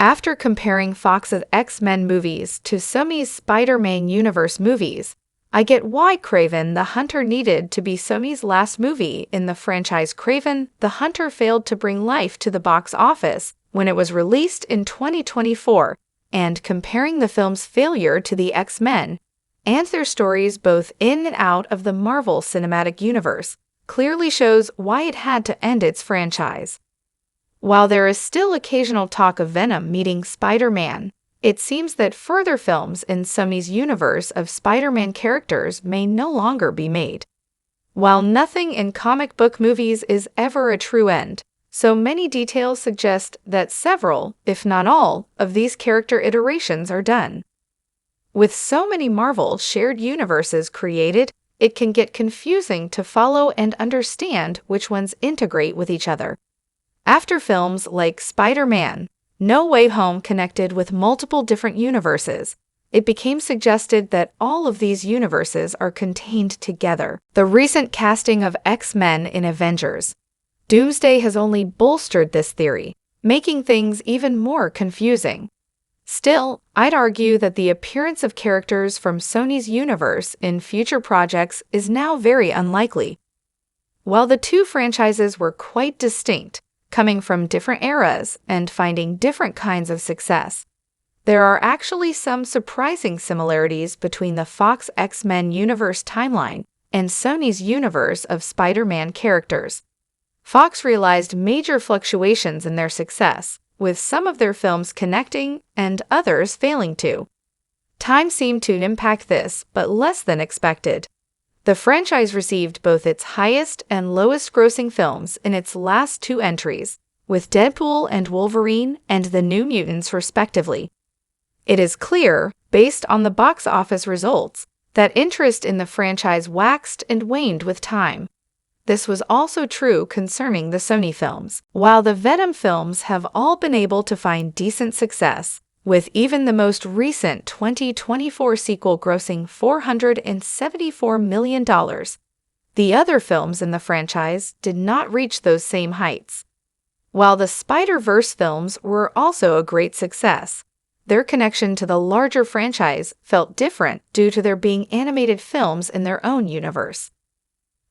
After comparing Fox's X-Men movies to Sony's Spider-Man universe movies, I get why Kraven the Hunter needed to be Sony's last movie in the franchise. Kraven the Hunter failed to bring life to the box office when it was released in 2024, and comparing the film's failure to the X-Men and their stories both in and out of the Marvel Cinematic Universe clearly shows why it had to end its franchise. While there is still occasional talk of Venom meeting Spider-Man, it seems that further films in Sony's universe of Spider-Man characters may no longer be made. While nothing in comic book movies is ever a true end, so many details suggest that several, if not all, of these character iterations are done. With so many Marvel shared universes created, it can get confusing to follow and understand which ones integrate with each other. After films like Spider-Man, No Way Home connected with multiple different universes, it became suggested that all of these universes are contained together. The recent casting of X-Men in Avengers Doomsday has only bolstered this theory, making things even more confusing. Still, I'd argue that the appearance of characters from Sony's universe in future projects is now very unlikely. While the two franchises were quite distinct, coming from different eras and finding different kinds of success, there are actually some surprising similarities between the Fox X-Men universe timeline and Sony's universe of Spider-Man characters. Fox realized major fluctuations in their success, with some of their films connecting and others failing to. Time seemed to impact this, but less than expected. The franchise received both its highest and lowest grossing films in its last two entries, with Deadpool and Wolverine and The New Mutants respectively. It is clear, based on the box office results, that interest in the franchise waxed and waned with time. This was also true concerning the Sony films. While the Venom films have all been able to find decent success, with even the most recent 2024 sequel grossing $474 million, the other films in the franchise did not reach those same heights. While the Spider-Verse films were also a great success, their connection to the larger franchise felt different due to there being animated films in their own universe.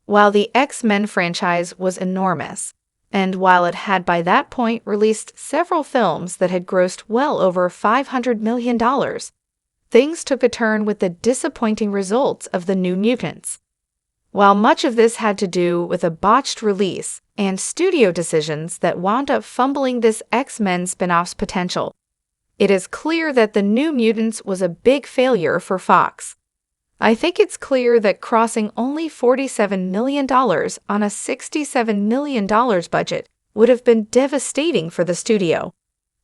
While the X-Men franchise was enormous, and while it had by that point released several films that had grossed well over $500 million, things took a turn with the disappointing results of The New Mutants. While much of this had to do with a botched release and studio decisions that wound up fumbling this X-Men spin-off's potential, it is clear that The New Mutants was a big failure for Fox. I think it's clear that crossing only $47 million on a $67 million budget would have been devastating for the studio.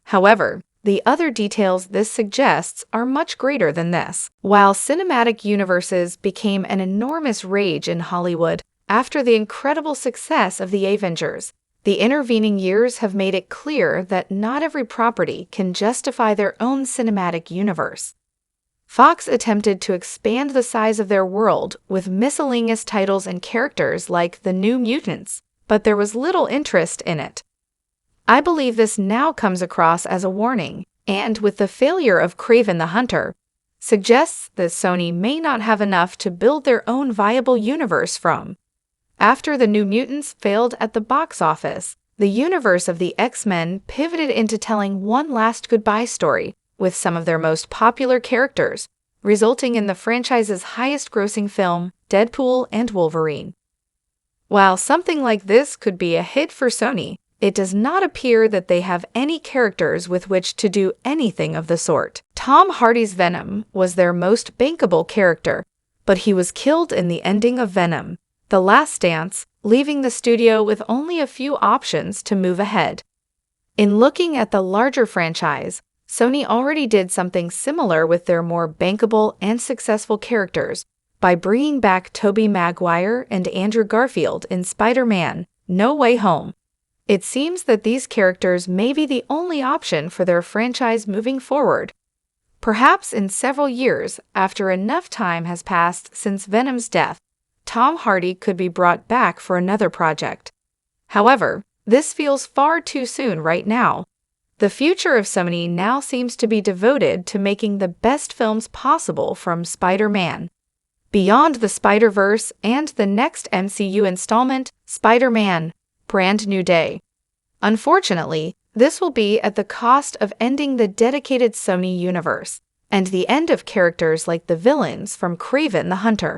However, the other details this suggests are much greater than this. While cinematic universes became an enormous rage in Hollywood after the incredible success of the Avengers, the intervening years have made it clear that not every property can justify their own cinematic universe. Fox attempted to expand the size of their world with miscellaneous titles and characters like The New Mutants, but there was little interest in it. I believe this now comes across as a warning, and with the failure of Kraven the Hunter, suggests that Sony may not have enough to build their own viable universe from. After The New Mutants failed at the box office, the universe of the X-Men pivoted into telling one last goodbye story with some of their most popular characters, resulting in the franchise's highest-grossing film, Deadpool and Wolverine. While something like this could be a hit for Sony, it does not appear that they have any characters with which to do anything of the sort. Tom Hardy's Venom was their most bankable character, but he was killed in the ending of Venom: The Last Dance, leaving the studio with only a few options to move ahead. In looking at the larger franchise, Sony already did something similar with their more bankable and successful characters by bringing back Tobey Maguire and Andrew Garfield in Spider-Man: No Way Home. It seems that these characters may be the only option for their franchise moving forward. Perhaps in several years, after enough time has passed since Venom's death, Tom Hardy could be brought back for another project. However, this feels far too soon right now. The future of Sony now seems to be devoted to making the best films possible, from Spider-Man Beyond the Spider-Verse and the next MCU installment, Spider-Man Brand New Day. Unfortunately, this will be at the cost of ending the dedicated Sony universe and the end of characters like the villains from Kraven the Hunter.